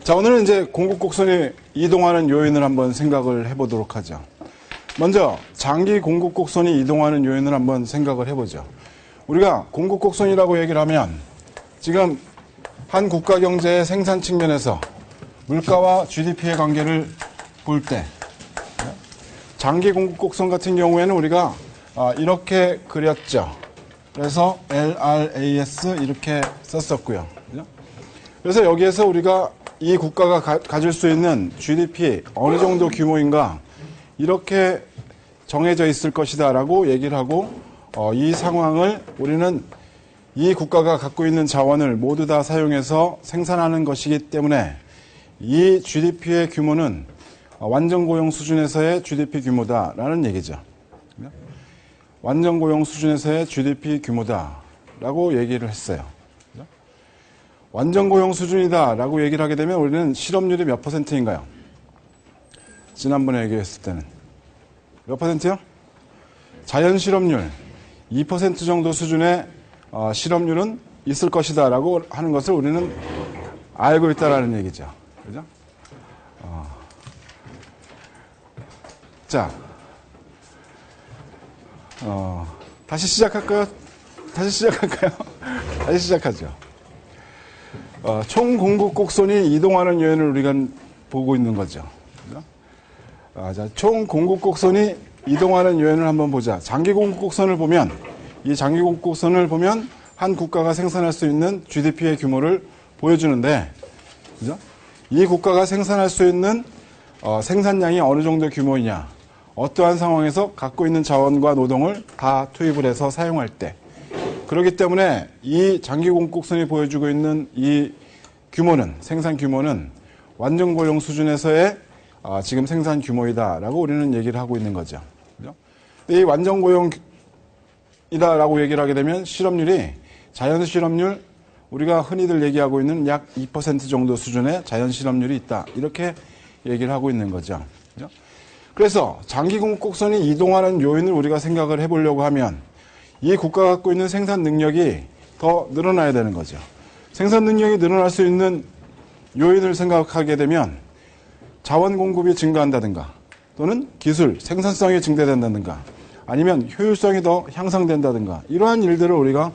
자, 오늘은 이제 공급 곡선이 이동하는 요인을 한번 생각을 해보도록 하죠. 먼저 장기 공급 곡선이 이동하는 요인을 한번 생각을 해보죠. 우리가 공급 곡선이라고 얘기를 하면 지금 한 국가 경제의 생산 측면에서 물가와 GDP의 관계를 볼 때 장기 공급 곡선 같은 경우에는 우리가 이렇게 그렸죠. 그래서 LRAS 이렇게 썼었고요. 그래서 여기에서 우리가 이 국가가 가질 수 있는 GDP 어느 정도 규모인가 이렇게 정해져 있을 것이다 라고 얘기를 하고 이 상황을 우리는 이 국가가 갖고 있는 자원을 모두 다 사용해서 생산하는 것이기 때문에 이 GDP의 규모는 완전고용 수준에서의 GDP 규모다라는 얘기죠. 완전고용 수준에서의 GDP 규모다라고 얘기를 했어요. 완전고용 수준이다라고 얘기를 하게 되면 우리는 실업률이 몇 %인가요? 지난번에 얘기했을 때는 몇 %요? 자연 실업률 2% 정도 수준의 실업률은 있을 것이다라고 하는 것을 우리는 알고 있다라는 얘기죠. 그죠? 자, 다시 시작할까요? 다시 시작하죠. 총 공급 곡선이 이동하는 요인을 우리가 보고 있는 거죠. 자, 총 공급 곡선이 이동하는 요인을 한번 보자. 장기 공급 곡선을 보면 이 장기 공급 곡선을 보면 한 국가가 생산할 수 있는 GDP의 규모를 보여주는데, 그죠? 이 국가가 생산할 수 있는 생산량이 어느 정도 규모이냐, 어떠한 상황에서 갖고 있는 자원과 노동을 다 투입을 해서 사용할 때. 그렇기 때문에 이 장기 공급 곡선이 보여주고 있는 이 규모는, 생산 규모는 완전 고용 수준에서의 지금 생산 규모이다라고 우리는 얘기를 하고 있는 거죠. 그죠? 이 완전 고용이다라고 얘기를 하게 되면 실업률이 자연 실업률, 우리가 흔히들 얘기하고 있는 약 2% 정도 수준의 자연 실업률이 있다. 이렇게 얘기를 하고 있는 거죠. 그죠? 그래서 장기 공급 곡선이 이동하는 요인을 우리가 생각을 해보려고 하면 이 국가가 갖고 있는 생산 능력이 더 늘어나야 되는 거죠. 생산 능력이 늘어날 수 있는 요인을 생각하게 되면 자원 공급이 증가한다든가 또는 기술, 생산성이 증대된다든가 아니면 효율성이 더 향상된다든가 이러한 일들을 우리가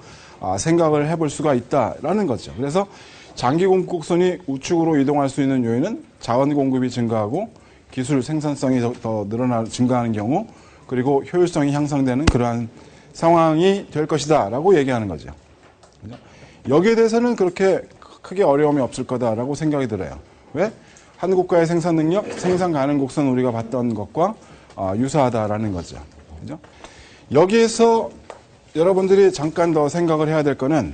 생각을 해볼 수가 있다라는 거죠. 그래서 장기 공급 곡선이 우측으로 이동할 수 있는 요인은 자원 공급이 증가하고 기술 생산성이 더 증가하는 경우 그리고 효율성이 향상되는 그러한 상황이 될 것이다 라고 얘기하는 거죠. 여기에 대해서는 그렇게 크게 어려움이 없을 거다라고 생각이 들어요. 왜? 한 국가의 생산 능력, 생산 가능 곡선 우리가 봤던 것과 유사하다라는 거죠. 그죠? 여기에서 여러분들이 잠깐 더 생각을 해야 될 거는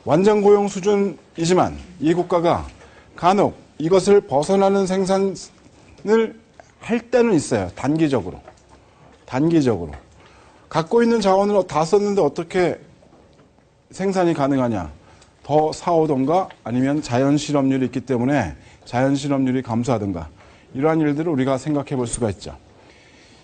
완전 고용 수준이지만 이 국가가 간혹 이것을 벗어나는 생산을 할 때는 있어요. 단기적으로. 갖고 있는 자원을 다 썼는데 어떻게 생산이 가능하냐. 더 사오던가 아니면 자연 실업률이 있기 때문에 자연 실업률이 감소하던가 이러한 일들을 우리가 생각해 볼 수가 있죠.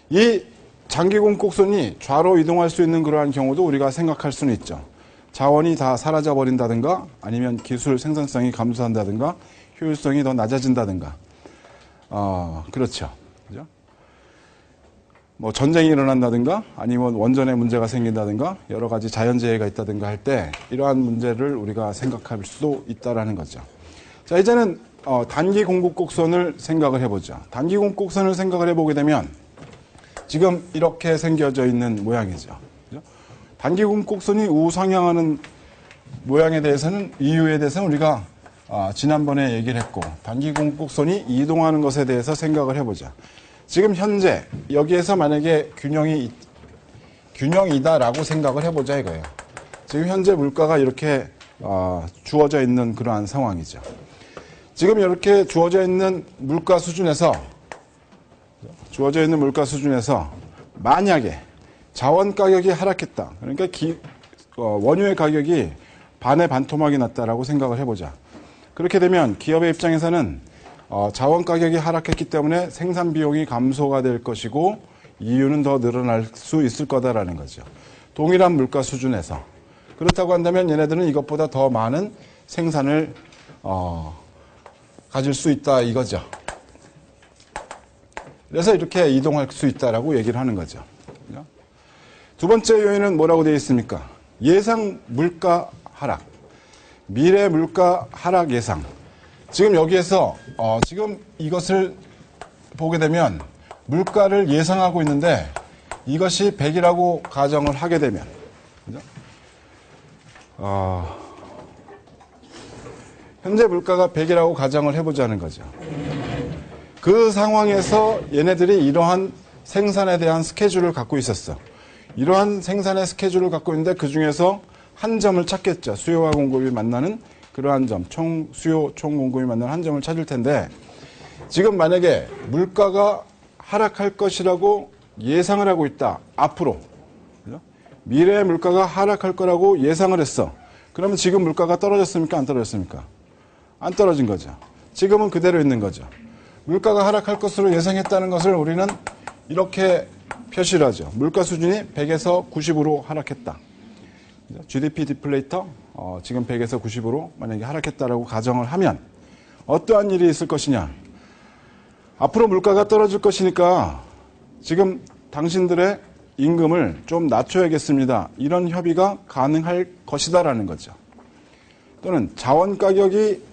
이 장기 공급 곡선이 좌로 이동할 수 있는 그러한 경우도 우리가 생각할 수는 있죠. 자원이 다 사라져 버린다든가 아니면 기술 생산성이 감소한다든가 효율성이 더 낮아진다든가 그렇죠. 그죠? 뭐 전쟁이 일어난다든가 아니면 원전에 문제가 생긴다든가 여러 가지 자연재해가 있다든가 할 때 이러한 문제를 우리가 생각할 수도 있다라는 거죠. 자, 이제는 단기 공급 곡선을 생각을 해보죠. 단기 공급 곡선을 생각을 해보게 되면 지금 이렇게 생겨져 있는 모양이죠. 그죠? 단기 공급 곡선이 우상향하는 모양에 대해서는 이유에 대해서는 우리가 지난번에 얘기를 했고 단기 공급 곡선이 이동하는 것에 대해서 생각을 해보자. 지금 현재 여기에서 만약에 균형이다라고 생각을 해보자 이거예요. 지금 현재 물가가 이렇게 주어져 있는 그러한 상황이죠. 지금 이렇게 주어져 있는 물가 수준에서 만약에 자원 가격이 하락했다. 그러니까 원유의 가격이 반의 반토막이 났다라고 생각을 해보자. 그렇게 되면 기업의 입장에서는 자원 가격이 하락했기 때문에 생산 비용이 감소가 될 것이고 이유는 더 늘어날 수 있을 거다라는 거죠. 동일한 물가 수준에서. 그렇다고 한다면 얘네들은 이것보다 더 많은 생산을 가질 수 있다 이거죠. 그래서 이렇게 이동할 수 있다라고 얘기를 하는 거죠. 두 번째 요인은 뭐라고 되어 있습니까? 예상 물가 하락. 미래 물가 하락 예상. 지금 여기에서 지금 이것을 보게 되면 물가를 예상하고 있는데 이것이 100이라고 가정을 하게 되면 그죠? 현재 물가가 100이라고 가정을 해보자는 거죠. 그 상황에서 얘네들이 이러한 생산에 대한 스케줄을 갖고 있었어. 이러한 생산의 스케줄을 갖고 있는데 그 중에서 한 점을 찾겠죠. 수요와 공급이 만나는 그러한 점, 총 수요, 총 공급이 만나는 한 점을 찾을 텐데 지금 만약에 물가가 하락할 것이라고 예상을 하고 있다. 앞으로. 그죠? 미래의 물가가 하락할 거라고 예상을 했어. 그러면 지금 물가가 떨어졌습니까? 안 떨어졌습니까? 안 떨어진 거죠. 지금은 그대로 있는 거죠. 물가가 하락할 것으로 예상했다는 것을 우리는 이렇게 표시를 하죠. 물가 수준이 100에서 90으로 하락했다. GDP 디플레이터 지금 100에서 90으로 만약에 하락했다라고 가정을 하면 어떠한 일이 있을 것이냐. 앞으로 물가가 떨어질 것이니까 지금 당신들의 임금을 좀 낮춰야겠습니다. 이런 협의가 가능할 것이다라는 거죠. 또는 자원 가격이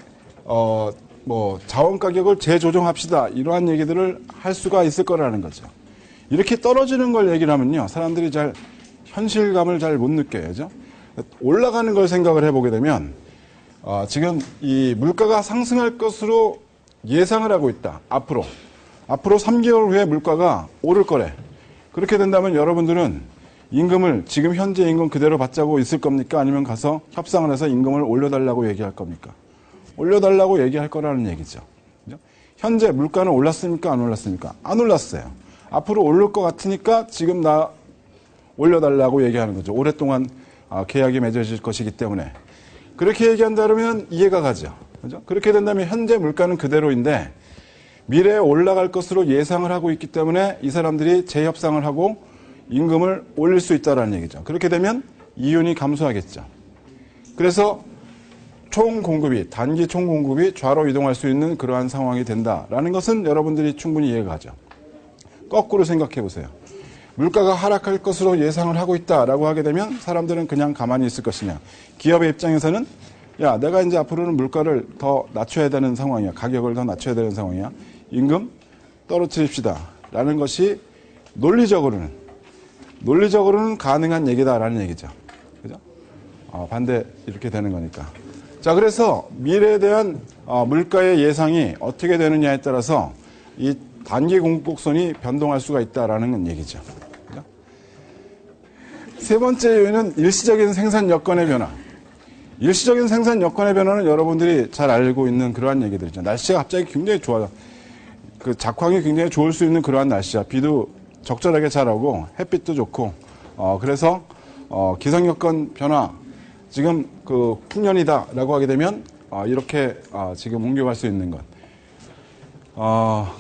자원 가격을 재조정합시다. 이러한 얘기들을 할 수가 있을 거라는 거죠. 이렇게 떨어지는 걸 얘기를 하면요. 사람들이 잘 현실감을 잘 못 느껴요. 그죠? 올라가는 걸 생각을 해보게 되면 지금 이 물가가 상승할 것으로 예상을 하고 있다. 앞으로 3개월 후에 물가가 오를 거래. 그렇게 된다면 여러분들은 임금을 지금 현재 임금 그대로 받자고 있을 겁니까? 아니면 가서 협상을 해서 임금을 올려달라고 얘기할 겁니까? 올려달라고 얘기할 거라는 얘기죠. 그죠? 현재 물가는 올랐습니까? 안 올랐습니까? 안 올랐어요. 앞으로 오를 것 같으니까 지금 나 올려달라고 얘기하는 거죠. 오랫동안 계약이 맺어질 것이기 때문에. 그렇게 얘기한다면 이해가 가죠. 그죠? 그렇게 된다면 현재 물가는 그대로인데 미래에 올라갈 것으로 예상을 하고 있기 때문에 이 사람들이 재협상을 하고 임금을 올릴 수 있다는 얘기죠. 그렇게 되면 이윤이 감소하겠죠. 그래서 단기 총 공급이 좌로 이동할 수 있는 그러한 상황이 된다라는 것은 여러분들이 충분히 이해가 가죠. 거꾸로 생각해 보세요. 물가가 하락할 것으로 예상을 하고 있다라고 하게 되면 사람들은 그냥 가만히 있을 것이냐. 기업의 입장에서는 야, 내가 이제 앞으로는 물가를 더 낮춰야 되는 상황이야. 가격을 더 낮춰야 되는 상황이야. 임금 떨어뜨립시다. 라는 것이 논리적으로는 가능한 얘기다라는 얘기죠. 그죠? 반대 이렇게 되는 거니까. 자, 그래서 미래에 대한 물가의 예상이 어떻게 되느냐에 따라서 이 단기 공급 곡선이 변동할 수가 있다라는 얘기죠. 그죠? 세 번째 요인은 일시적인 생산 여건의 변화. 일시적인 생산 여건의 변화는 여러분들이 잘 알고 있는 그러한 얘기들이죠. 날씨가 갑자기 굉장히 좋아요. 그 작황이 굉장히 좋을 수 있는 그러한 날씨야. 비도 적절하게 잘 오고 햇빛도 좋고 그래서 기상 여건 변화 지금 그 풍년이다라고 하게 되면 이렇게 지금 옮겨갈 수 있는 것.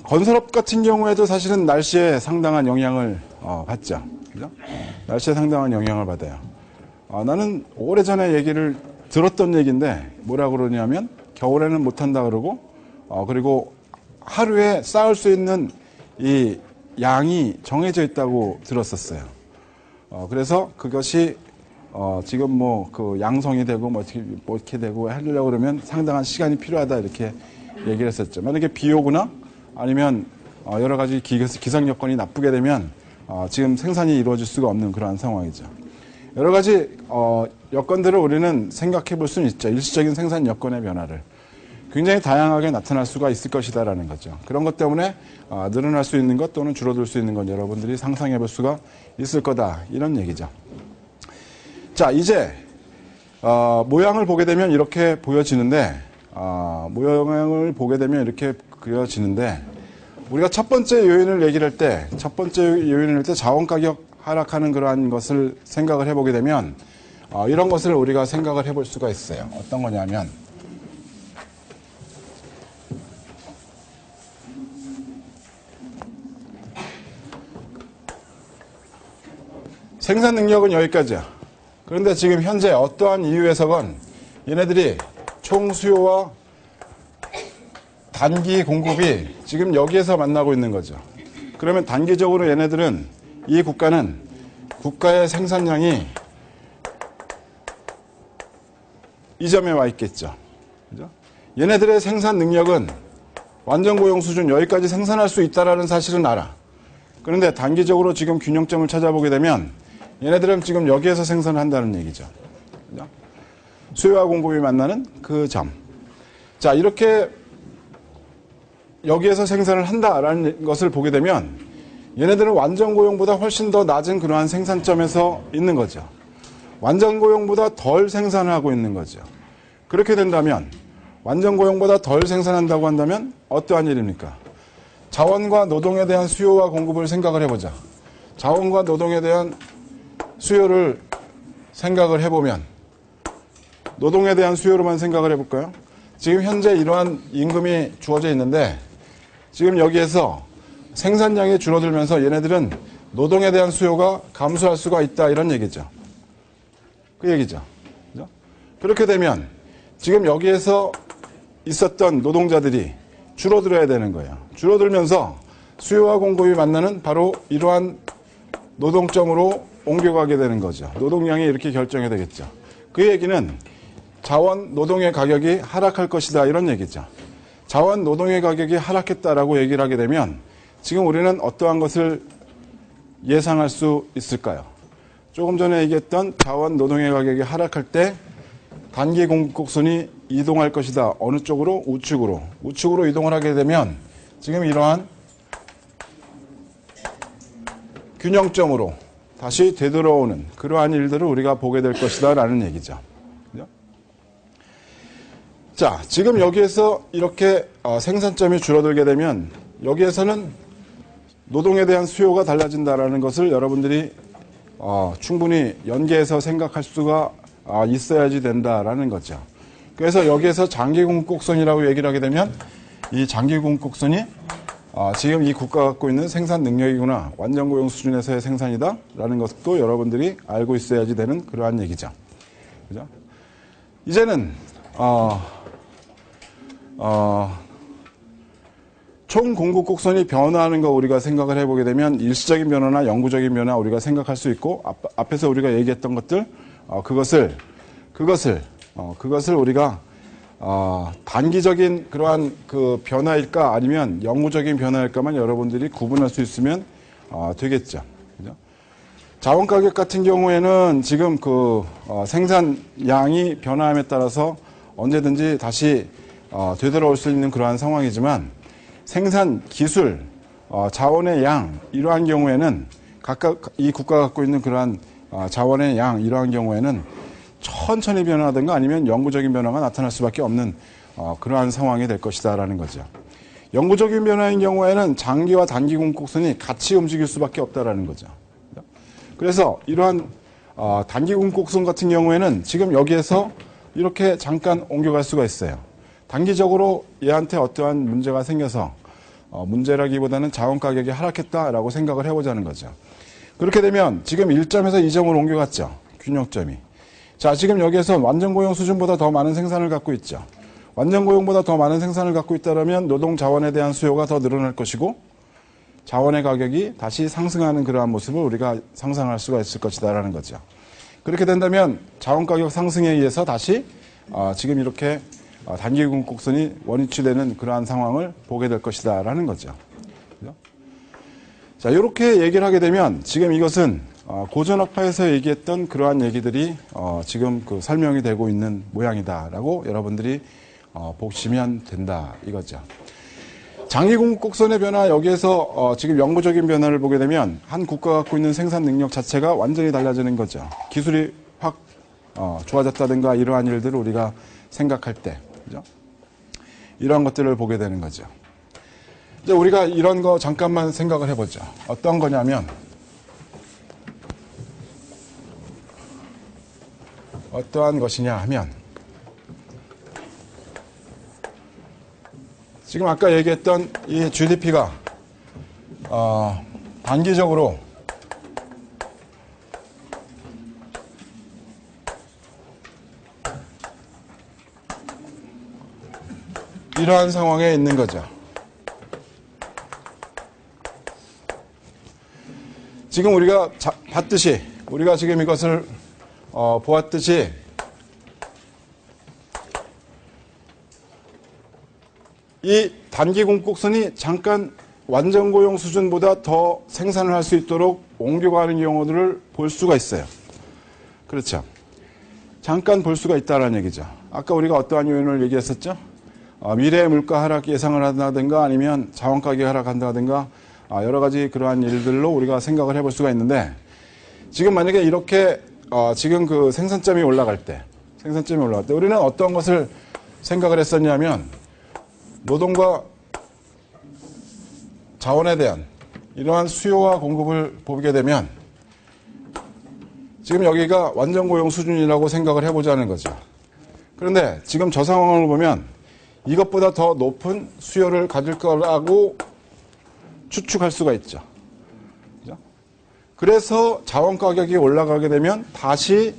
건설업 같은 경우에도 사실은 날씨에 상당한 영향을 받죠. 그죠? 날씨에 상당한 영향을 받아요. 나는 오래전에 얘기를 들었던 얘기인데 뭐라 그러냐면 겨울에는 못한다 그러고 그리고 하루에 쌓을 수 있는 이 양이 정해져 있다고 들었었어요. 그래서 그것이 지금 뭐 그 양성이 되고 뭐 어떻게 되고 하려고 그러면 상당한 시간이 필요하다 이렇게 얘기를 했었죠. 만약에 비 오거나 아니면 여러 가지 기상 여건이 나쁘게 되면 지금 생산이 이루어질 수가 없는 그러한 상황이죠. 여러 가지 여건들을 우리는 생각해 볼 수는 있죠. 일시적인 생산 여건의 변화를. 굉장히 다양하게 나타날 수가 있을 것이다라는 거죠. 그런 것 때문에 늘어날 수 있는 것 또는 줄어들 수 있는 것 여러분들이 상상해 볼 수가 있을 거다. 이런 얘기죠. 자, 이제 모양을 보게 되면 이렇게 보여지는데 모양을 보게 되면 이렇게 그려지는데 우리가 첫 번째 요인을 얘기를 할 때 자원가격 하락하는 그러한 것을 생각을 해보게 되면 이런 것을 우리가 생각을 해볼 수가 있어요. 어떤 거냐면 생산 능력은 여기까지야. 그런데 지금 현재 어떠한 이유에서건 얘네들이 총 수요와 단기 공급이 지금 여기에서 만나고 있는 거죠. 그러면 단기적으로 얘네들은, 이 국가는 국가의 생산량이 이 점에 와 있겠죠. 그죠? 얘네들의 생산 능력은 완전 고용 수준 여기까지 생산할 수 있다는 사실은 알아. 그런데 단기적으로 지금 균형점을 찾아보게 되면 얘네들은 지금 여기에서 생산을 한다는 얘기죠. 그죠? 수요와 공급이 만나는 그 점. 자, 이렇게 여기에서 생산을 한다라는 것을 보게 되면 얘네들은 완전 고용보다 훨씬 더 낮은 그러한 생산점에서 있는 거죠. 완전 고용보다 덜 생산을 하고 있는 거죠. 그렇게 된다면 완전 고용보다 덜 생산한다고 한다면 어떠한 일입니까? 자원과 노동에 대한 수요와 공급을 생각을 해보자. 자원과 노동에 대한 수요를 생각을 해보면 노동에 대한 수요로만 생각을 해볼까요? 지금 현재 이러한 임금이 주어져 있는데 지금 여기에서 생산량이 줄어들면서 얘네들은 노동에 대한 수요가 감소할 수가 있다, 이런 얘기죠. 그 얘기죠. 그죠? 그렇게 되면 지금 여기에서 있었던 노동자들이 줄어들어야 되는 거예요. 줄어들면서 수요와 공급이 만나는 바로 이러한 노동점으로 옮겨가게 되는 거죠. 노동량이 이렇게 결정이 되겠죠. 그 얘기는 자원, 노동의 가격이 하락할 것이다, 이런 얘기죠. 자원, 노동의 가격이 하락했다라고 얘기를 하게 되면 지금 우리는 어떠한 것을 예상할 수 있을까요? 조금 전에 얘기했던 자원, 노동의 가격이 하락할 때 단기 공급 곡선이 이동할 것이다. 어느 쪽으로? 우측으로. 우측으로 이동을 하게 되면 지금 이러한 균형점으로 다시 되돌아오는 그러한 일들을 우리가 보게 될 것이다 라는 얘기죠. 그죠? 자, 지금 여기에서 이렇게 생산점이 줄어들게 되면 여기에서는 노동에 대한 수요가 달라진다라는 것을 여러분들이 충분히 연계해서 생각할 수가 있어야지 된다라는 거죠. 그래서 여기에서 장기 공급 곡선이라고 얘기를 하게 되면 이 장기 공급 곡선이 지금 이 국가가 갖고 있는 생산 능력이구나, 완전 고용 수준에서의 생산이다라는 것도 여러분들이 알고 있어야지 되는 그러한 얘기죠. 그죠? 이제는 총 공급 곡선이 변화하는 거 우리가 생각을 해보게 되면 일시적인 변화나 영구적인 변화 우리가 생각할 수 있고, 앞에서 우리가 얘기했던 것들 그것을 우리가 단기적인 그러한 그 변화일까 아니면 영구적인 변화일까만 여러분들이 구분할 수 있으면 되겠죠. 그죠? 자원 가격 같은 경우에는 지금 그 생산량이 변화함에 따라서 언제든지 다시 되돌아올 수 있는 그러한 상황이지만 생산 기술, 자원의 양, 이러한 경우에는 각각 이 국가가 갖고 있는 그러한 자원의 양, 이러한 경우에는 천천히 변화하든가 아니면 영구적인 변화가 나타날 수밖에 없는 그러한 상황이 될 것이다라는 거죠. 영구적인 변화인 경우에는 장기와 단기 공급 곡선이 같이 움직일 수밖에 없다라는 거죠. 그래서 이러한 단기 공급 곡선 같은 경우에는 지금 여기에서 이렇게 잠깐 옮겨갈 수가 있어요. 단기적으로 얘한테 어떠한 문제가 생겨서 문제라기보다는 자원 가격이 하락했다라고 생각을 해보자는 거죠. 그렇게 되면 지금 1점에서 2점을 옮겨갔죠. 균형점이. 자, 지금 여기에서 완전 고용 수준보다 더 많은 생산을 갖고 있죠. 완전 고용보다 더 많은 생산을 갖고 있다면 노동 자원에 대한 수요가 더 늘어날 것이고 자원의 가격이 다시 상승하는 그러한 모습을 우리가 상상할 수가 있을 것이다라는 거죠. 그렇게 된다면 자원 가격 상승에 의해서 다시 지금 이렇게 단기 공급 곡선이 원위치되는 그러한 상황을 보게 될 것이다라는 거죠. 그죠? 자, 이렇게 얘기를 하게 되면 지금 이것은 고전학파에서 얘기했던 그러한 얘기들이 지금 그 설명이 되고 있는 모양이다라고 여러분들이 보시면 된다 이거죠. 장기 공급 곡선의 변화, 여기에서 지금 영구적인 변화를 보게 되면 한 국가가 갖고 있는 생산 능력 자체가 완전히 달라지는 거죠. 기술이 확 좋아졌다든가 이러한 일들을 우리가 생각할 때, 그죠? 이러한 것들을 보게 되는 거죠. 이제 우리가 이런 거 잠깐만 생각을 해보죠. 어떤 거냐면 어떠한 것이냐 하면 지금 아까 얘기했던 이 GDP가 단기적으로 이러한 상황에 있는 거죠. 지금 우리가 봤듯이, 우리가 지금 이것을 보았듯이 이 단기 공곡선이 잠깐 완전 고용 수준보다 더 생산을 할 수 있도록 옮겨가는 경우들을 볼 수가 있어요. 그렇죠. 잠깐 볼 수가 있다는 얘기죠. 아까 우리가 어떠한 요인을 얘기했었죠? 미래의 물가 하락 예상을 한다든가 아니면 자원 가격이 하락한다든가 여러 가지 그러한 일들로 우리가 생각을 해볼 수가 있는데, 지금 만약에 이렇게 지금 그 생산점이 올라갈 때 우리는 어떤 것을 생각을 했었냐면, 노동과 자원에 대한 이러한 수요와 공급을 보게 되면 지금 여기가 완전 고용 수준이라고 생각을 해보자는 거죠. 그런데 지금 저 상황을 보면 이것보다 더 높은 수요를 가질 거라고 추측할 수가 있죠. 그래서 자원 가격이 올라가게 되면 다시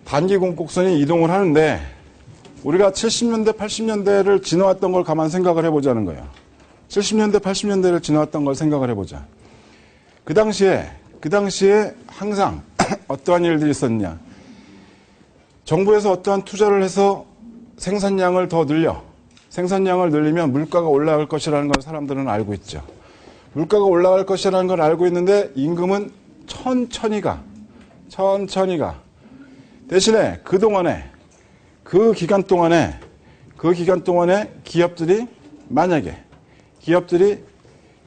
단기 공곡선이 이동을 하는데, 우리가 70년대, 80년대를 지나왔던 걸 가만 생각을 해보자는 거예요. 70년대, 80년대를 지나왔던 걸 생각을 해보자. 그 당시에 항상 어떠한 일들이 있었냐. 정부에서 어떠한 투자를 해서 생산량을 더 늘려. 생산량을 늘리면 물가가 올라갈 것이라는 걸 사람들은 알고 있죠. 물가가 올라갈 것이라는 걸 알고 있는데 임금은 천천히 가. 대신에 그 기간 동안에 기업들이 만약에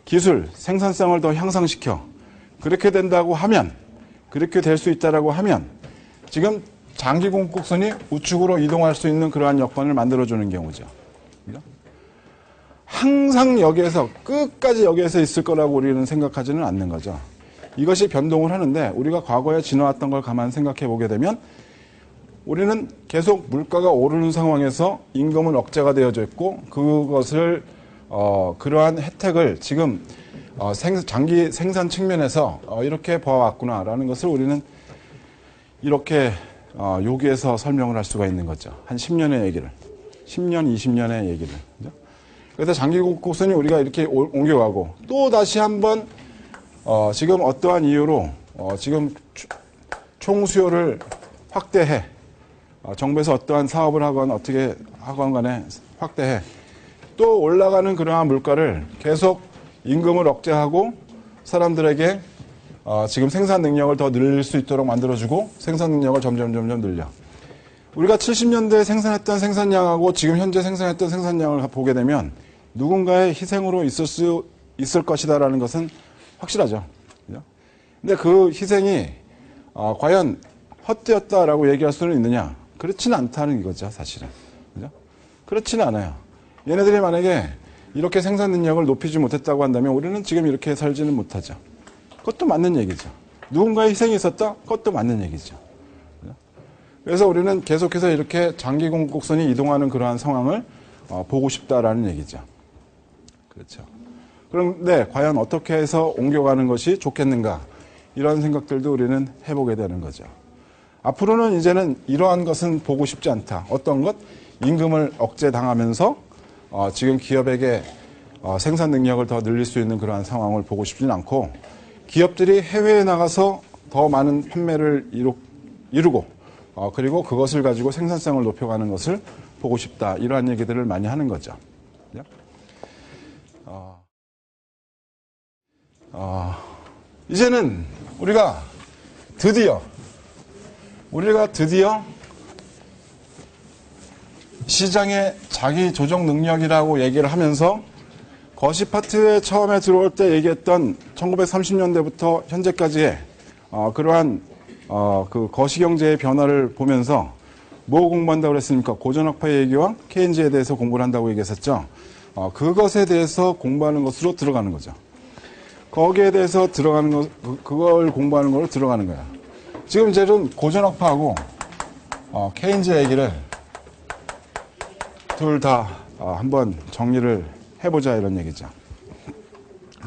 기술, 생산성을 더 향상시켜 그렇게 된다고 하면, 그렇게 될 수 있다라고 하면 지금 장기 공곡선이 우측으로 이동할 수 있는 그러한 여건을 만들어주는 경우죠. 항상 끝까지 여기에서 있을 거라고 우리는 생각하지는 않는 거죠. 이것이 변동을 하는데, 우리가 과거에 지나왔던 걸 가만 생각해 보게 되면 우리는 계속 물가가 오르는 상황에서 임금은 억제가 되어져 있고, 그것을 그러한 혜택을 지금 장기 생산 측면에서 이렇게 봐왔구나라는 것을 우리는 이렇게 여기에서 설명을 할 수가 있는 거죠. 한 10년의 얘기를. 10년, 20년의 얘기를. 그죠? 그래서 장기 공곡선이 우리가 이렇게 옮겨가고, 또 다시 한번 지금 어떠한 이유로 지금 총수요를 확대해. 정부에서 어떠한 사업을 하건 어떻게 하건 간에 확대해. 또 올라가는 그러한 물가를 계속 임금을 억제하고 사람들에게 지금 생산 능력을 더 늘릴 수 있도록 만들어주고, 생산 능력을 점점 늘려. 우리가 70년대에 생산했던 생산량하고 지금 현재 생산했던 생산량을 보게 되면 누군가의 희생으로 있을 것이다라는 것은 확실하죠. 근데 그 희생이 과연 헛되었다라고 얘기할 수는 있느냐? 그렇지는 않다는 이거죠, 사실은. 그죠? 그렇지는 않아요. 얘네들이 만약에 이렇게 생산 능력을 높이지 못했다고 한다면 우리는 지금 이렇게 살지는 못하죠. 그것도 맞는 얘기죠. 누군가의 희생이 있었다? 그것도 맞는 얘기죠. 그래서 우리는 계속해서 이렇게 장기 공곡선이 이동하는 그러한 상황을 보고 싶다라는 얘기죠. 그렇죠. 그런데 과연 어떻게 해서 옮겨가는 것이 좋겠는가? 이런 생각들도 우리는 해보게 되는 거죠. 앞으로는 이제는 이러한 것은 보고 싶지 않다. 어떤 것? 임금을 억제당하면서 지금 기업에게 생산 능력을 더 늘릴 수 있는 그러한 상황을 보고 싶지는 않고, 기업들이 해외에 나가서 더 많은 판매를 이루고 그리고 그것을 가지고 생산성을 높여가는 것을 보고 싶다. 이러한 얘기들을 많이 하는 거죠. 이제는 우리가 드디어 시장의 자기 조정 능력이라고 얘기를 하면서, 거시파트에 처음에 들어올 때 얘기했던 1930년대부터 현재까지의 그러한 그 거시경제의 변화를 보면서 뭐 공부한다고 그랬습니까? 고전학파의 얘기와 케인즈에 대해서 공부를 한다고 얘기했었죠. 그것에 대해서 공부하는 것으로 들어가는 거죠. 거기에 대해서 들어가는 것, 그걸 공부하는 걸로 들어가는 거야. 지금 이제는 고전학파하고 케인즈 얘기를 둘 다 한번 정리를 해보자, 이런 얘기죠.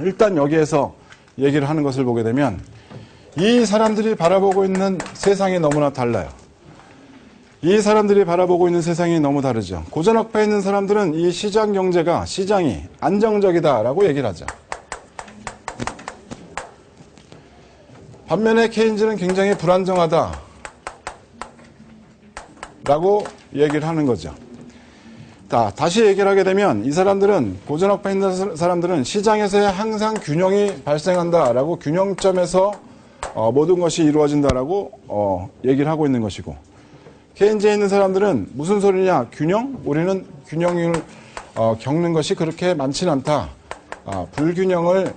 일단 여기에서 얘기를 하는 것을 보게 되면 이 사람들이 바라보고 있는 세상이 너무나 달라요. 이 사람들이 바라보고 있는 세상이 너무 다르죠. 고전학파에 있는 사람들은 이 시장 경제가, 시장이 안정적이다라고 얘기를 하죠. 반면에 케인즈는 굉장히 불안정하다라고 얘기를 하는 거죠. 다시 얘기를 하게 되면 이 사람들은, 고전학파에 있는 사람들은 시장에서의 항상 균형이 발생한다라고, 균형점에서 모든 것이 이루어진다라고 얘기를 하고 있는 것이고, 케인즈에 있는 사람들은 무슨 소리냐? 균형? 우리는 균형을 겪는 것이 그렇게 많지는 않다. 불균형을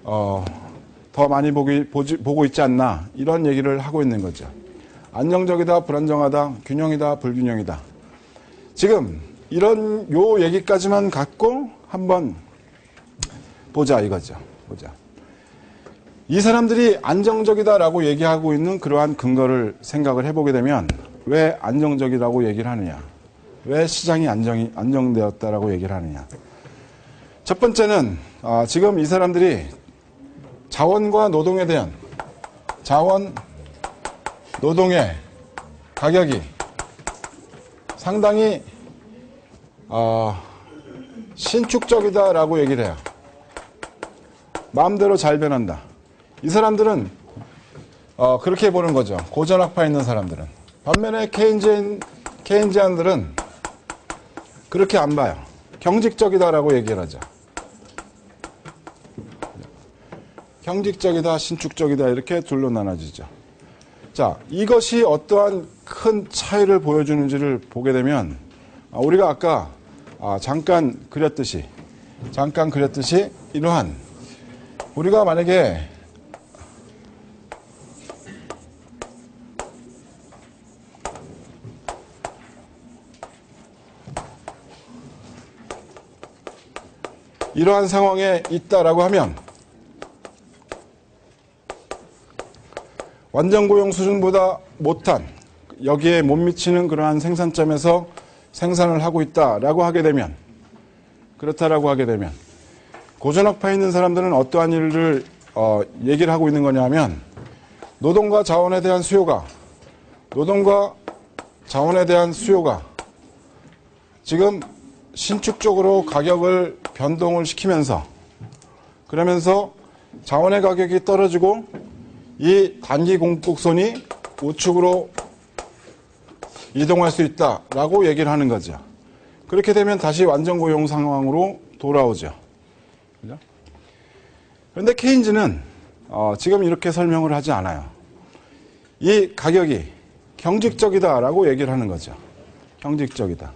더 많이 보고 있지 않나, 이런 얘기를 하고 있는 거죠. 안정적이다, 불안정하다, 균형이다, 불균형이다. 지금 이런 요 얘기까지만 갖고 한번 보자 이거죠. 보자. 이 사람들이 안정적이다라고 얘기하고 있는 그러한 근거를 생각을 해보게 되면, 왜 안정적이라고 얘기를 하느냐? 왜 시장이 안정되었다라고 얘기를 하느냐? 첫 번째는 지금 이 사람들이 자원과 노동에 대한, 자원, 노동의 가격이 상당히 신축적이다라고 얘기를 해요. 마음대로 잘 변한다. 이 사람들은 그렇게 보는 거죠. 고전학파에 있는 사람들은. 반면에 케인지안들은 그렇게 안 봐요. 경직적이다라고 얘기를 하죠. 경직적이다, 신축적이다, 이렇게 둘로 나눠지죠. 자, 이것이 어떠한 큰 차이를 보여주는지를 보게 되면, 우리가 아까 잠깐 그렸듯이 이러한, 우리가 만약에 이러한 상황에 있다라고 하면 완전 고용 수준보다 못한, 여기에 못 미치는 그러한 생산점에서 생산을 하고 있다라고 하게 되면, 그렇다라고 하게 되면 고전학파에 있는 사람들은 어떠한 일을 얘기를 하고 있는 거냐 하면, 노동과 자원에 대한 수요가 지금 신축적으로 가격을 변동을 시키면서, 그러면서 자원의 가격이 떨어지고 이 단기 공급곡선이 우측으로 이동할 수 있다라고 얘기를 하는 거죠. 그렇게 되면 다시 완전 고용 상황으로 돌아오죠. 그죠? 그런데 케인즈는 지금 이렇게 설명을 하지 않아요. 이 가격이 경직적이다라고 얘기를 하는 거죠. 경직적이다.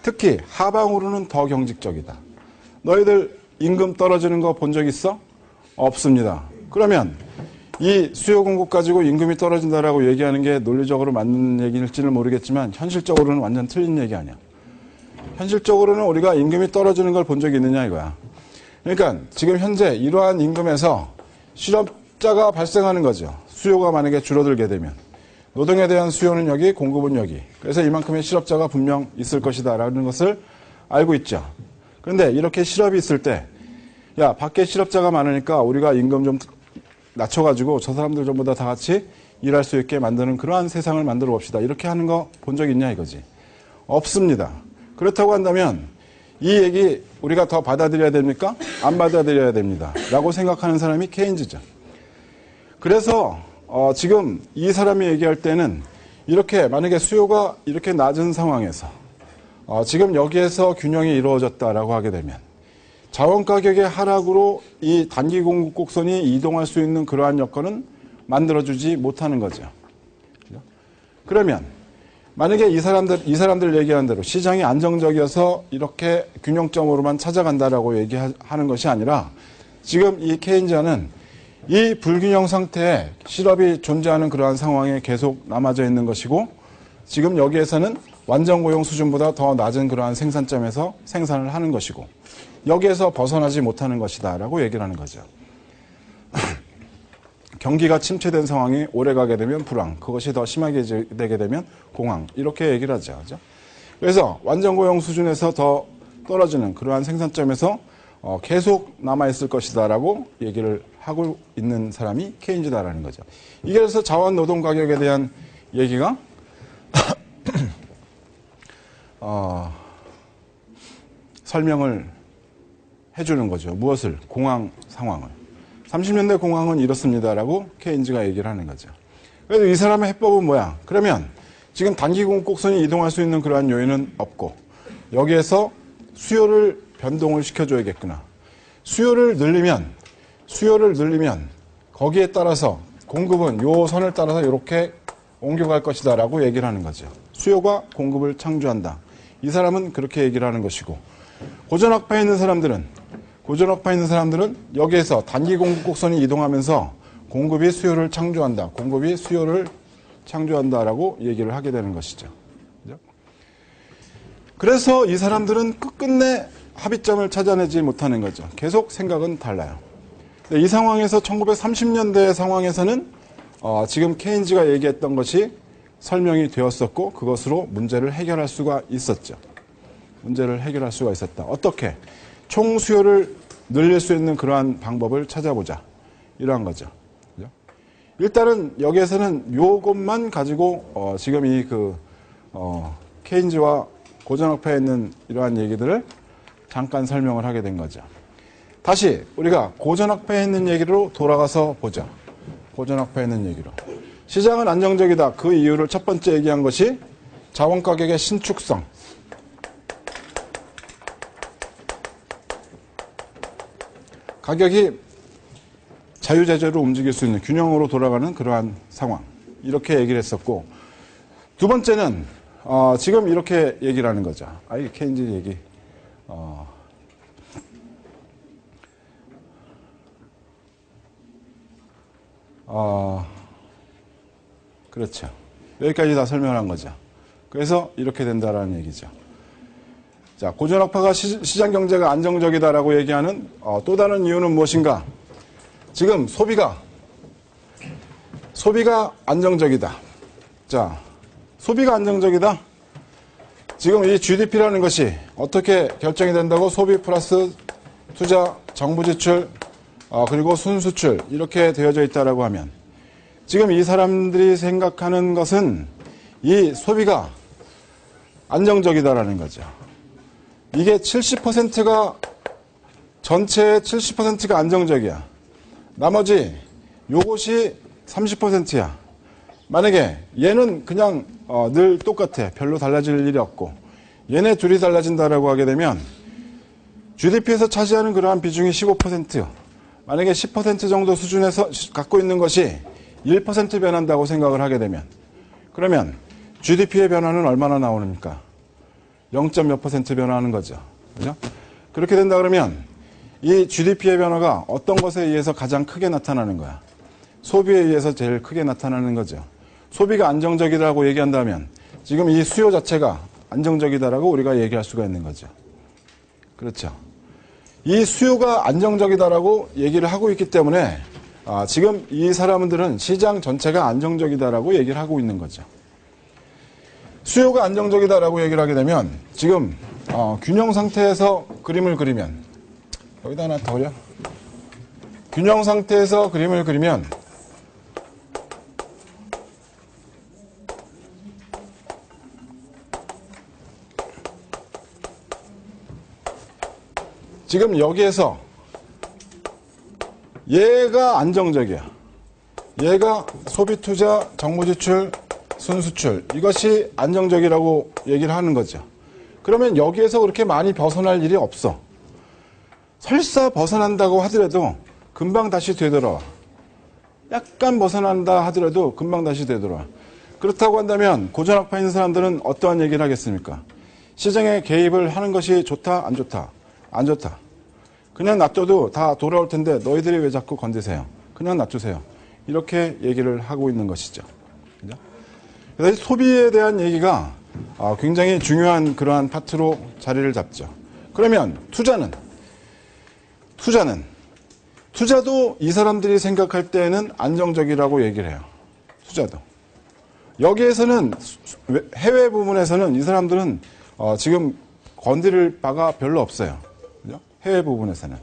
특히 하방으로는 더 경직적이다. 너희들 임금 떨어지는 거 본 적 있어? 없습니다. 그러면 이 수요 공급 가지고 임금이 떨어진다라고 얘기하는 게 논리적으로 맞는 얘기일지는 모르겠지만, 현실적으로는 완전 틀린 얘기 아니야. 현실적으로는 우리가 임금이 떨어지는 걸 본 적이 있느냐 이거야. 그러니까 지금 현재 이러한 임금에서 실업자가 발생하는 거죠. 수요가 만약에 줄어들게 되면 노동에 대한 수요는 여기, 공급은 여기. 그래서 이만큼의 실업자가 분명 있을 것이다라는 것을 알고 있죠. 그런데 이렇게 실업이 있을 때, 야, 밖에 실업자가 많으니까 우리가 임금 좀 낮춰가지고 저 사람들 전부 다 같이 일할 수 있게 만드는 그러한 세상을 만들어 봅시다. 이렇게 하는 거 본 적 있냐 이거지. 없습니다. 그렇다고 한다면 이 얘기 우리가 더 받아들여야 됩니까? 안 받아들여야 됩니다. 라고 생각하는 사람이 케인즈죠. 그래서 지금 이 사람이 얘기할 때는, 이렇게 만약에 수요가 이렇게 낮은 상황에서 지금 여기에서 균형이 이루어졌다라고 하게 되면 자원 가격의 하락으로 이 단기 공급 곡선이 이동할 수 있는 그러한 여건은 만들어주지 못하는 거죠. 그러면 만약에 이 사람들 얘기한 대로 시장이 안정적이어서 이렇게 균형점으로만 찾아간다라고 얘기하는 것이 아니라, 지금 이 케인지안은 이 불균형 상태에 실업이 존재하는 그러한 상황에 계속 남아져 있는 것이고, 지금 여기에서는 완전 고용 수준보다 더 낮은 그러한 생산점에서 생산을 하는 것이고, 여기에서 벗어나지 못하는 것이다 라고 얘기를 하는 거죠. 경기가 침체된 상황이 오래가게 되면 불황, 그것이 더 심하게 되게 되면 공황, 이렇게 얘기를 하죠. 그죠? 그래서 완전 고용 수준에서 더 떨어지는 그러한 생산점에서 계속 남아있을 것이다 라고 얘기를 하고 있는 사람이 케인즈다라는 거죠. 이게 그래서 자원 노동 가격에 대한 얘기가 설명을 해주는 거죠. 무엇을? 공황 상황을. 30년대 공황은 이렇습니다라고 케인즈가 얘기를 하는 거죠. 그래서 이 사람의 해법은 뭐야? 그러면 지금 단기 공급곡선이 이동할 수 있는 그러한 요인은 없고 여기에서 수요를 변동을 시켜줘야겠구나. 수요를 늘리면 거기에 따라서 공급은 요 선을 따라서 이렇게 옮겨갈 것이다 라고 얘기를 하는 거죠. 수요가 공급을 창조한다. 이 사람은 그렇게 얘기를 하는 것이고 고전학파에 있는 사람들은 여기에서 단기 공급 곡선이 이동하면서 공급이 수요를 창조한다라고 얘기를 하게 되는 것이죠. 그래서 이 사람들은 끝끝내 합의점을 찾아내지 못하는 거죠. 계속 생각은 달라요. 이 상황에서 1930년대 상황에서는 지금 케인즈가 얘기했던 것이 설명이 되었었고 그것으로 문제를 해결할 수가 있었죠. 어떻게? 총 수요를 늘릴 수 있는 그러한 방법을 찾아보자. 이러한 거죠. 일단은 여기에서는 요것만 가지고 지금 이 케인즈와 고전학파에 있는 이러한 얘기들을 잠깐 설명을 하게 된 거죠. 다시 우리가 고전학파에 있는 얘기로 돌아가서 보자. 고전학파에 있는 얘기로. 시장은 안정적이다. 그 이유를 첫 번째 얘기한 것이 자원가격의 신축성. 가격이 자유자재로 움직일 수 있는 균형으로 돌아가는 그러한 상황. 이렇게 얘기를 했었고 두 번째는 지금 이렇게 얘기를 하는 거죠. 이 케인즈 얘기. 그렇죠. 여기까지 다 설명한 거죠. 그래서 이렇게 된다라는 얘기죠. 자, 고전학파가 시장 경제가 안정적이다라고 얘기하는 또 다른 이유는 무엇인가? 지금 소비가 안정적이다. 자, 소비가 안정적이다. 지금 이 GDP라는 것이 어떻게 결정이 된다고? 소비 플러스 투자, 정부 지출, 그리고 순수출 이렇게 되어져 있다라고 하면 지금 이 사람들이 생각하는 것은 이 소비가 안정적이다라는 거죠. 이게 70%가 전체의 70%가 안정적이야. 나머지 요것이 30%야. 만약에 얘는 그냥 늘 똑같아. 별로 달라질 일이 없고 얘네 둘이 달라진다라고 하게 되면 GDP에서 차지하는 그러한 비중이 15%. 만약에 10% 정도 수준에서 갖고 있는 것이 1% 변한다고 생각을 하게 되면 그러면 GDP의 변화는 얼마나 나오니까 0.몇 % 변화하는 거죠. 그죠? 그렇게 된다 그러면 이 GDP의 변화가 어떤 것에 의해서 가장 크게 나타나는 거야? 소비에 의해서 제일 크게 나타나는 거죠. 소비가 안정적이라고 얘기한다면 지금 이 수요 자체가 안정적이다라고 우리가 얘기할 수가 있는 거죠. 그렇죠. 이 수요가 안정적이다라고 얘기를 하고 있기 때문에 지금 이 사람들은 시장 전체가 안정적이다라고 얘기를 하고 있는 거죠. 수요가 안정적이다라고 얘기를 하게 되면 지금 균형 상태에서 그림을 그리면 여기다 하나 더 그려. 균형 상태에서 그림을 그리면 지금 여기에서 얘가 안정적이야. 얘가 소비, 투자, 정부 지출, 순수출 이것이 안정적이라고 얘기를 하는 거죠. 그러면 여기에서 그렇게 많이 벗어날 일이 없어. 설사 벗어난다고 하더라도 금방 다시 되돌아와. 약간 벗어난다 하더라도 금방 다시 되돌아와. 그렇다고 한다면 고전학파에 있는 사람들은 어떠한 얘기를 하겠습니까? 시장에 개입을 하는 것이 좋다, 안 좋다? 안 좋다. 그냥 놔둬도 다 돌아올 텐데 너희들이 왜 자꾸 건드세요? 그냥 놔두세요. 이렇게 얘기를 하고 있는 것이죠. 그죠? 그래서 소비에 대한 얘기가 굉장히 중요한 그러한 파트로 자리를 잡죠. 그러면 투자도 이 사람들이 생각할 때에는 안정적이라고 얘기를 해요. 투자도. 여기에서는 해외 부분에서는 이 사람들은 지금 건드릴 바가 별로 없어요. 그죠? 해외 부분에서는.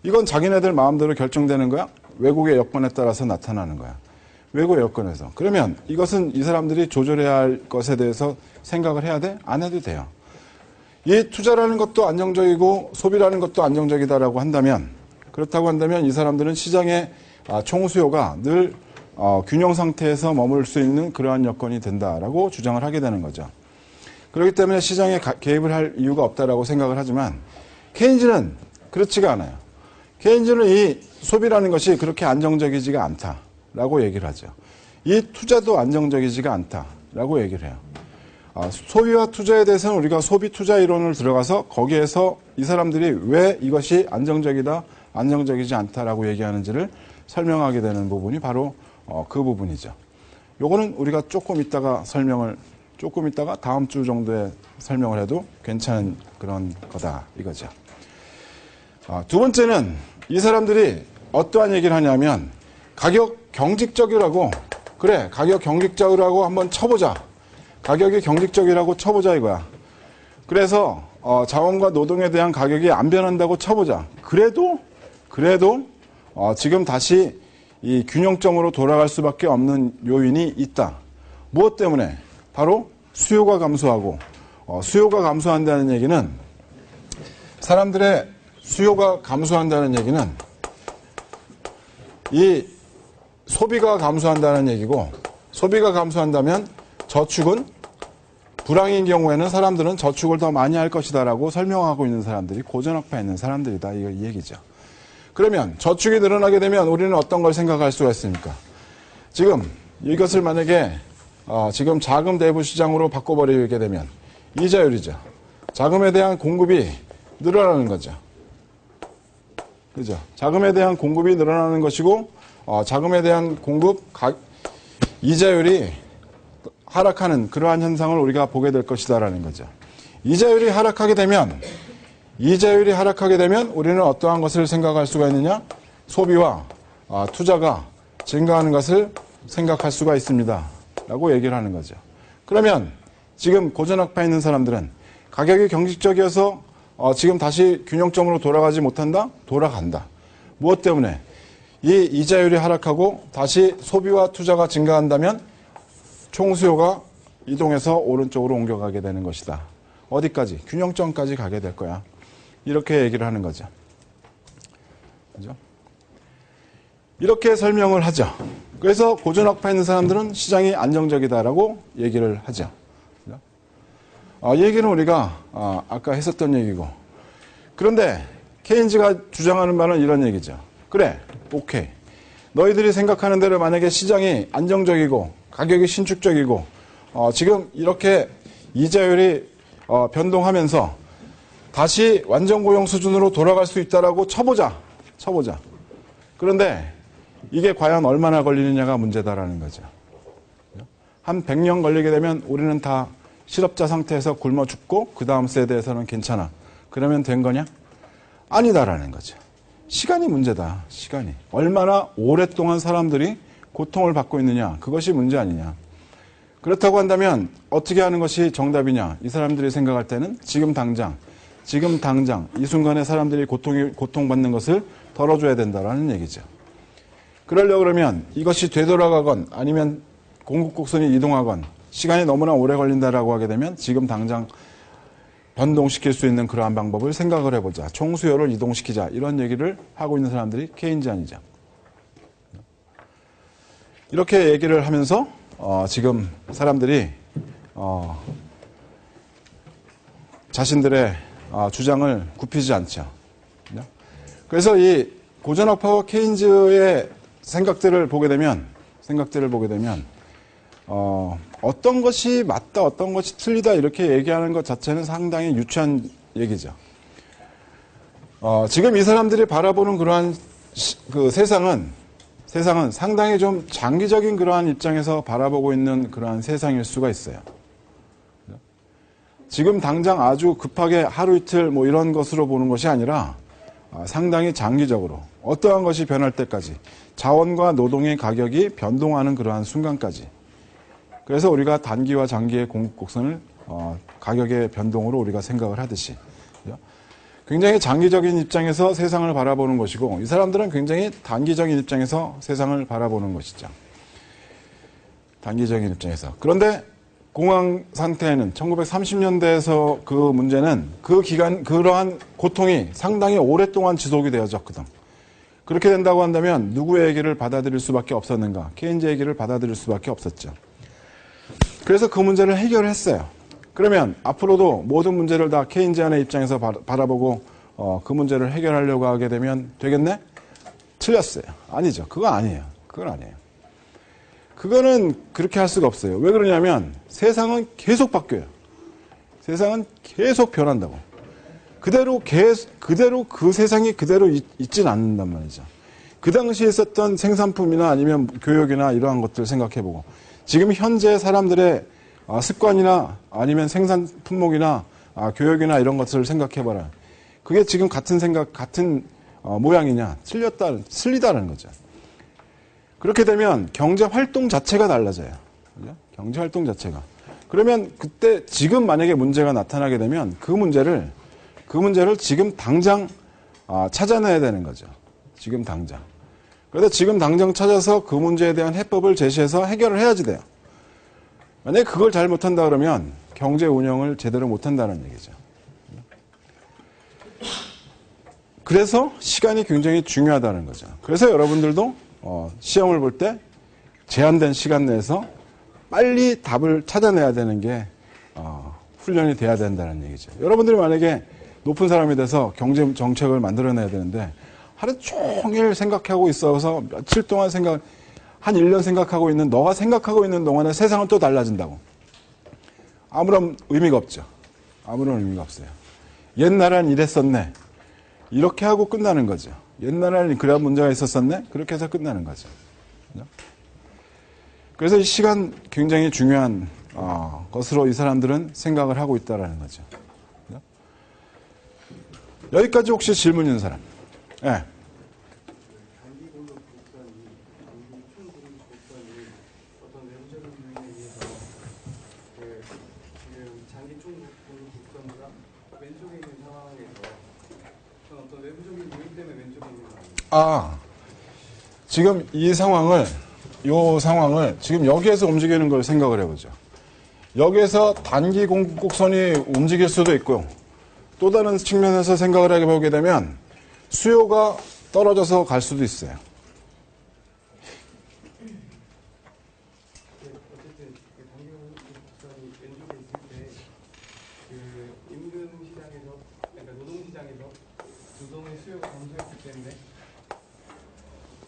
이건 자기네들 마음대로 결정되는 거야? 외국의 여건에 따라서 나타나는 거야. 외국의 여건에서. 그러면 이것은 이 사람들이 조절해야 할 것에 대해서 생각을 해야 돼? 안 해도 돼요. 이 투자라는 것도 안정적이고 소비라는 것도 안정적이다라고 한다면, 그렇다고 한다면 이 사람들은 시장의 총수요가 늘 균형 상태에서 머물 수 있는 그러한 여건이 된다라고 주장을 하게 되는 거죠. 그렇기 때문에 시장에 개입을 할 이유가 없다라고 생각을 하지만 케인즈는 그렇지가 않아요. 케인즈는 이 소비라는 것이 그렇게 안정적이지가 않다라고 얘기를 하죠. 이 투자도 안정적이지가 않다라고 얘기를 해요. 소비와 투자에 대해서는 우리가 소비 투자 이론을 들어가서 거기에서 이 사람들이 왜 이것이 안정적이다, 안정적이지 않다라고 얘기하는지를 설명하게 되는 부분이 바로 그 부분이죠. 요거는 우리가 조금 있다가 다음 주 정도에 설명을 해도 괜찮은 그런 거다 이거죠. 두 번째는 이 사람들이 어떠한 얘기를 하냐면 가격 경직적이라고, 그래 가격 경직적이라고 한번 쳐보자. 가격이 경직적이라고 쳐보자 이거야. 그래서 자원과 노동에 대한 가격이 안 변한다고 쳐보자. 그래도 지금 다시 이 균형점으로 돌아갈 수밖에 없는 요인이 있다. 무엇 때문에? 바로 수요가 감소하고, 수요가 감소한다는 얘기는, 사람들의 수요가 감소한다는 얘기는 이 소비가 감소한다는 얘기고, 소비가 감소한다면 저축은, 불황인 경우에는 사람들은 저축을 더 많이 할 것이다라고 설명하고 있는 사람들이 고전학파에 있는 사람들이다 이 얘기죠. 그러면 저축이 늘어나게 되면 우리는 어떤 걸 생각할 수가 있습니까? 지금 이것을 만약에 지금 자금 대부 시장으로 바꿔버리게 되면 이자율이죠. 자금에 대한 공급이 늘어나는 거죠. 그죠? 자금에 대한 공급이 늘어나는 것이고, 자금에 대한 이자율이 하락하는 그러한 현상을 우리가 보게 될 것이다라는 거죠. 이자율이 하락하게 되면 우리는 어떠한 것을 생각할 수가 있느냐? 소비와 투자가 증가하는 것을 생각할 수가 있습니다. 라고 얘기를 하는 거죠. 그러면 지금 고전학파에 있는 사람들은 가격이 경직적이어서 지금 다시 균형점으로 돌아가지 못한다? 돌아간다. 무엇 때문에? 이 이자율이 하락하고 다시 소비와 투자가 증가한다면 총수요가 이동해서 오른쪽으로 옮겨가게 되는 것이다. 어디까지? 균형점까지 가게 될 거야. 이렇게 얘기를 하는 거죠. 그죠? 이렇게 설명을 하죠. 그래서 고전학파에 있는 사람들은 시장이 안정적이다라고 얘기를 하죠. 이 얘기는 우리가 아까 했었던 얘기고. 그런데 케인즈가 주장하는 바는 이런 얘기죠. 그래, 오케이. 너희들이 생각하는 대로 만약에 시장이 안정적이고 가격이 신축적이고 지금 이렇게 이자율이 변동하면서 다시 완전 고용 수준으로 돌아갈 수 있다라고 쳐보자. 그런데 이게 과연 얼마나 걸리느냐가 문제다라는 거죠. 한 100년 걸리게 되면 우리는 다 실업자 상태에서 굶어 죽고 그 다음 세대에서는 괜찮아. 그러면 된 거냐? 아니다라는 거죠. 시간이 문제다. 시간이. 얼마나 오랫동안 사람들이 고통을 받고 있느냐. 그것이 문제 아니냐. 그렇다고 한다면 어떻게 하는 것이 정답이냐. 이 사람들이 생각할 때는 지금 당장 이 순간에 사람들이 고통받는 것을 덜어줘야 된다라는 얘기죠. 그러려고 그러면 이것이 되돌아가건 아니면 공급곡선이 이동하건 시간이 너무나 오래 걸린다라고 하게 되면 지금 당장 변동시킬 수 있는 그러한 방법을 생각을 해보자. 총수요를 이동시키자. 이런 얘기를 하고 있는 사람들이 케인지안이죠. 이렇게 얘기를 하면서 지금 사람들이 자신들의 주장을 굽히지 않죠. 그래서 이 고전학파와 케인즈의 생각들을 보게 되면 어떤 것이 맞다, 어떤 것이 틀리다 이렇게 얘기하는 것 자체는 상당히 유치한 얘기죠. 지금 이 사람들이 바라보는 그러한 그 세상은 상당히 좀 장기적인 그러한 입장에서 바라보고 있는 그러한 세상일 수가 있어요. 지금 당장 아주 급하게 하루 이틀 뭐 이런 것으로 보는 것이 아니라 상당히 장기적으로 어떠한 것이 변할 때까지 자원과 노동의 가격이 변동하는 그러한 순간까지. 그래서 우리가 단기와 장기의 공급곡선을 가격의 변동으로 우리가 생각을 하듯이 굉장히 장기적인 입장에서 세상을 바라보는 것이고 이 사람들은 굉장히 단기적인 입장에서 세상을 바라보는 것이죠. 단기적인 입장에서. 그런데 공황 상태에는 1930년대에서 그 문제는 그 기간, 그러한 고통이 상당히 오랫동안 지속이 되어졌거든. 그렇게 된다고 한다면 누구의 얘기를 받아들일 수밖에 없었는가? 케인즈 얘기를 받아들일 수밖에 없었죠. 그래서 그 문제를 해결했어요. 그러면 앞으로도 모든 문제를 다 케인지안의 입장에서 바라보고 그 문제를 해결하려고 하게 되면 되겠네? 틀렸어요. 아니죠. 그거 아니에요. 그건 아니에요. 그거는 그렇게 할 수가 없어요. 왜 그러냐면 세상은 계속 바뀌어요. 세상은 계속 변한다고. 그대로 그 세상이 그대로 있진 않는단 말이죠. 그 당시에 있었던 생산품이나 아니면 교육이나 이러한 것들 생각해보고 지금 현재 사람들의 습관이나 아니면 생산 품목이나 교육이나 이런 것들을 생각해봐라. 그게 지금 같은 생각, 같은 모양이냐? 틀리다는 거죠. 그렇게 되면 경제 활동 자체가 달라져요. 그죠? 경제 활동 자체가. 그러면 그때 지금 만약에 문제가 나타나게 되면 그 문제를 지금 당장 찾아내야 되는 거죠. 지금 당장. 그래서 지금 당장 찾아서 그 문제에 대한 해법을 제시해서 해결을 해야지 돼요. 만약에 그걸 잘 못한다 그러면 경제 운영을 제대로 못한다는 얘기죠. 그래서 시간이 굉장히 중요하다는 거죠. 그래서 여러분들도 시험을 볼 때 제한된 시간 내에서 빨리 답을 찾아내야 되는 게 훈련이 돼야 된다는 얘기죠. 여러분들이 만약에 높은 사람이 돼서 경제 정책을 만들어내야 되는데 하루 종일 생각하고 있어서 며칠 동안 한 1년 생각하고 있는 너가 생각하고 있는 동안에 세상은 또 달라진다고. 아무런 의미가 없죠. 아무런 의미가 없어요. 옛날엔 이랬었네. 이렇게 하고 끝나는 거죠. 옛날에는 그래야 문제가 있었었네. 그렇게 해서 끝나는 거죠. 그래서 이 시간 굉장히 중요한 것으로 이 사람들은 생각을 하고 있다는 거죠. 여기까지 혹시 질문 있는 사람? 네. 지금 이 상황을 지금 여기에서 움직이는 걸 생각을 해보죠. 여기에서 단기 공급 곡선이 움직일 수도 있고요. 또 다른 측면에서 생각을 해보게 되면 수요가 떨어져서 갈 수도 있어요. 어쨌든 단기 공급 곡선이 왼쪽에 있을 때 임금 시장에서, 그러니까 노동 시장에서 노동의 수요가 감소했기 때문에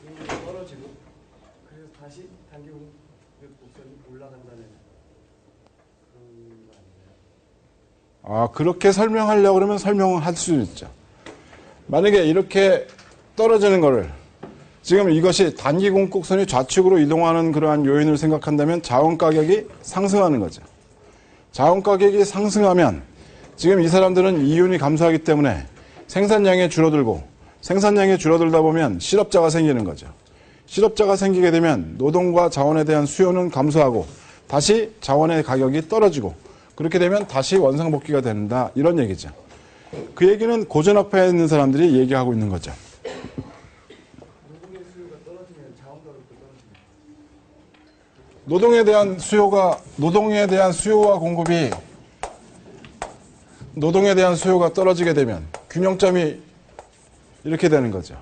임금이 떨어지고 그래서 다시 단기 공급 곡선이 올라간다는 그런 거 아닌가요? 그렇게 설명하려고 그러면 설명을 할 수 있죠. 만약에 이렇게 떨어지는 거를 지금 이것이 단기 공급 곡선이 좌측으로 이동하는 그러한 요인을 생각한다면 자원 가격이 상승하는 거죠. 자원 가격이 상승하면 지금 이 사람들은 이윤이 감소하기 때문에 생산량이 줄어들고 생산량이 줄어들다 보면 실업자가 생기는 거죠. 실업자가 생기게 되면 노동과 자원에 대한 수요는 감소하고 다시 자원의 가격이 떨어지고 그렇게 되면 다시 원상복귀가 된다. 이런 얘기죠. 그 얘기는 고전학파에 있는 사람들이 얘기하고 있는 거죠. 노동의 수요가 떨어지면 자원 가격도 떨어집니다. 노동에 대한 수요가 떨어지게 되면 균형점이 이렇게 되는 거죠.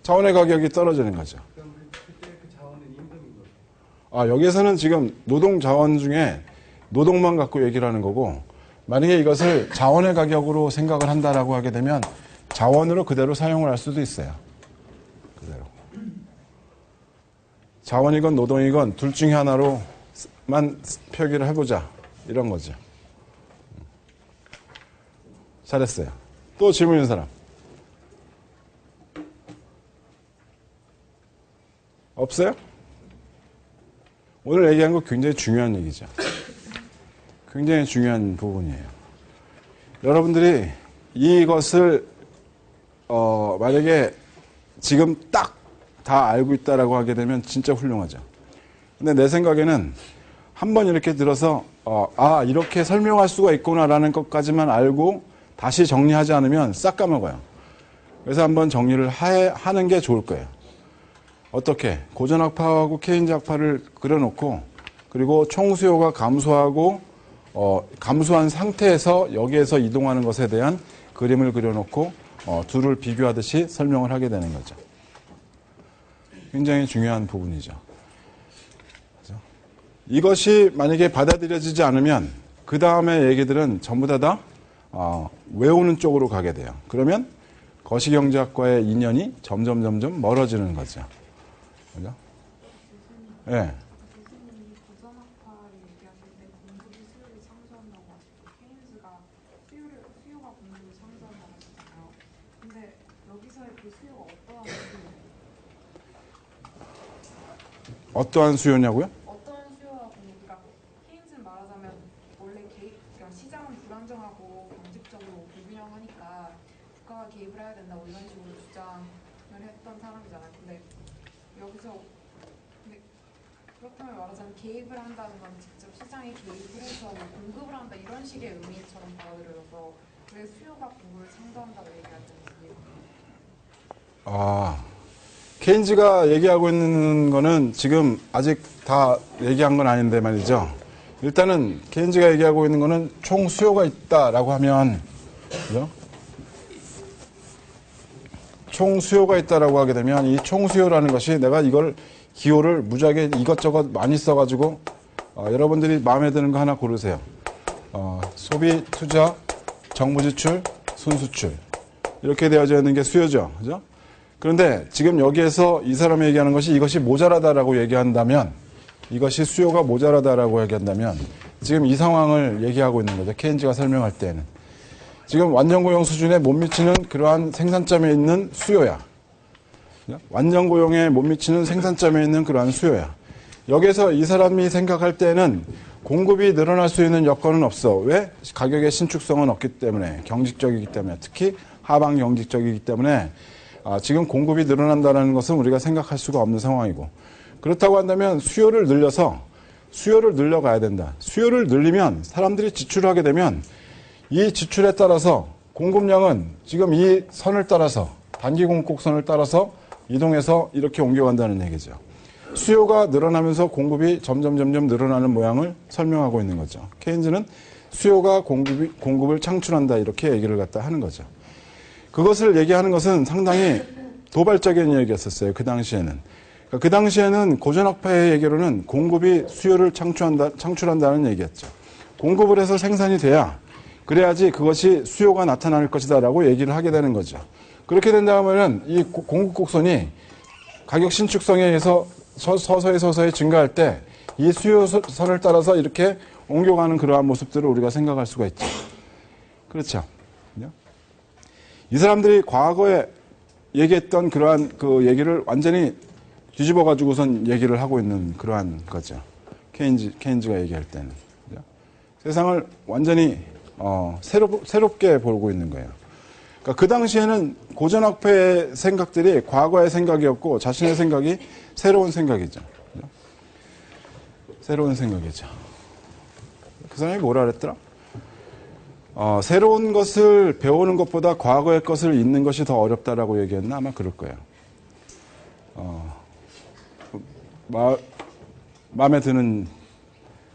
자원의 가격이 떨어지는 거죠. 그럼 그때 그 자원은 임금인 거죠? 여기에서는 지금 노동 자원 중에 노동만 갖고 얘기를 하는 거고 만약에 이것을 자원의 가격으로 생각을 한다라고 하게 되면 자원으로 그대로 사용을 할 수도 있어요. 그대로. 자원이건 노동이건 둘 중에 하나로만 표기를 해보자. 이런 거죠. 잘했어요. 또 질문 있는 사람? 없어요? 오늘 얘기한 거 굉장히 중요한 얘기죠. 굉장히 중요한 부분이에요. 여러분들이 이것을 만약에 지금 딱 다 알고 있다라고 하게 되면 진짜 훌륭하죠. 근데 내 생각에는 한번 이렇게 들어서 이렇게 설명할 수가 있구나라는 것까지만 알고 다시 정리하지 않으면 싹 까먹어요. 그래서 한번 정리를 하는 게 좋을 거예요. 어떻게? 고전학파하고 케인즈 학파를 그려놓고 그리고 총 수요가 감소하고 감소한 상태에서 여기에서 이동하는 것에 대한 그림을 그려놓고 둘을 비교하듯이 설명을 하게 되는 거죠. 굉장히 중요한 부분이죠. 그렇죠? 이것이 만약에 받아들여지지 않으면 그 다음에 얘기들은 전부 다 외우는 쪽으로 가게 돼요. 그러면 거시경제학과의 인연이 점점 멀어지는 거죠. 그죠? 예. 네. 교수님이 고전학파 얘기하실 때 공급이 수요를 창조한다고 하시고 케인즈가 수요가 공급을 창조한다고 하시잖아요. 근데 여기서의 그 수요가 어떠한 수요예요? 어떠한 수요냐고요? 어떠한 수요와 공급? 그러니까 케인즈는 말하자면 원래 그러니까 시장은 불안정하고 경직적으로 불균형하니까 국가가 개입을 해야 된다 뭐 이런 식으로 주장을 했던 사람이잖아요. 근데 여기서 그렇다면 말하자면 개입을 한다는 건 직접 시장에 개입을 해서 뭐 공급을 한다 이런 식의 의미처럼 받아들여서 왜 수요가 공급을 창조한다고 얘기하는지. 케인즈가 얘기하고 있는 거는 지금 아직 다 얘기한 건 아닌데 말이죠. 일단은 케인즈가 얘기하고 있는 거는 총 수요가 있다라고 하면, 그죠? 총 수요가 있다라고 하게 되면 이 총 수요라는 것이 내가 이걸 기호를 무지하게 이것저것 많이 써가지고 여러분들이 마음에 드는 거 하나 고르세요. 소비, 투자, 정부 지출, 순수출 이렇게 되어져 있는 게 수요죠. 그죠? 그런데 지금 여기에서 이 사람이 얘기하는 것이 이것이 모자라다라고 얘기한다면 이것이 수요가 모자라다라고 얘기한다면 지금 이 상황을 얘기하고 있는 거죠. 케인즈가 설명할 때는. 지금 완전고용 수준에 못 미치는 그러한 생산점에 있는 수요야. 완전고용에 못 미치는 생산점에 있는 그러한 수요야. 여기서 이 사람이 생각할 때는 공급이 늘어날 수 있는 여건은 없어. 왜? 가격의 신축성은 없기 때문에, 경직적이기 때문에, 특히 하방 경직적이기 때문에 지금 공급이 늘어난다는 것은 우리가 생각할 수가 없는 상황이고, 그렇다고 한다면 수요를 늘려가야 된다. 수요를 늘리면 사람들이 지출을 하게 되면 이 지출에 따라서 공급량은 지금 이 선을 따라서 단기 공급선을 따라서 이동해서 이렇게 옮겨간다는 얘기죠. 수요가 늘어나면서 공급이 점점 늘어나는 모양을 설명하고 있는 거죠. 케인즈는 수요가 공급을 창출한다 이렇게 얘기를 갖다 하는 거죠. 그것을 얘기하는 것은 상당히 도발적인 얘기였었어요. 그 당시에는. 그 당시에는 고전학파의 얘기로는 공급이 수요를 창출한다는 얘기였죠. 공급을 해서 생산이 돼야 그래야지 그것이 수요가 나타날 것이다라고 얘기를 하게 되는 거죠. 그렇게 된다면은 이 공급 곡선이 가격 신축성에 의해서 서서히 증가할 때 이 수요선을 따라서 이렇게 옮겨가는 그러한 모습들을 우리가 생각할 수가 있죠. 그렇죠. 이 사람들이 과거에 얘기했던 그러한 그 얘기를 완전히 뒤집어 가지고선 얘기를 하고 있는 그러한 거죠. 케인즈가 얘기할 때는. 세상을 완전히 새롭게 보고 있는 거예요. 그러니까 그 당시에는 고전학파의 생각들이 과거의 생각이었고 자신의 생각이 새로운 생각이죠. 새로운 생각이죠. 그 사람이 뭐라 그랬더라? 새로운 것을 배우는 것보다 과거의 것을 잊는 것이 더 어렵다라고 얘기했나? 아마 그럴 거예요. 마음에 드는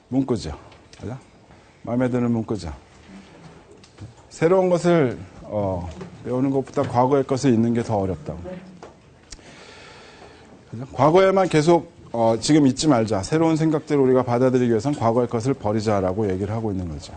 문구죠. 그죠? 마음에 드는 문구죠. 새로운 것을 배우는 것보다 과거의 것을 잊는 게 더 어렵다고. 그죠? 과거에만 계속 지금 잊지 말자. 새로운 생각들을 우리가 받아들이기 위해서는 과거의 것을 버리자라고 얘기를 하고 있는 거죠.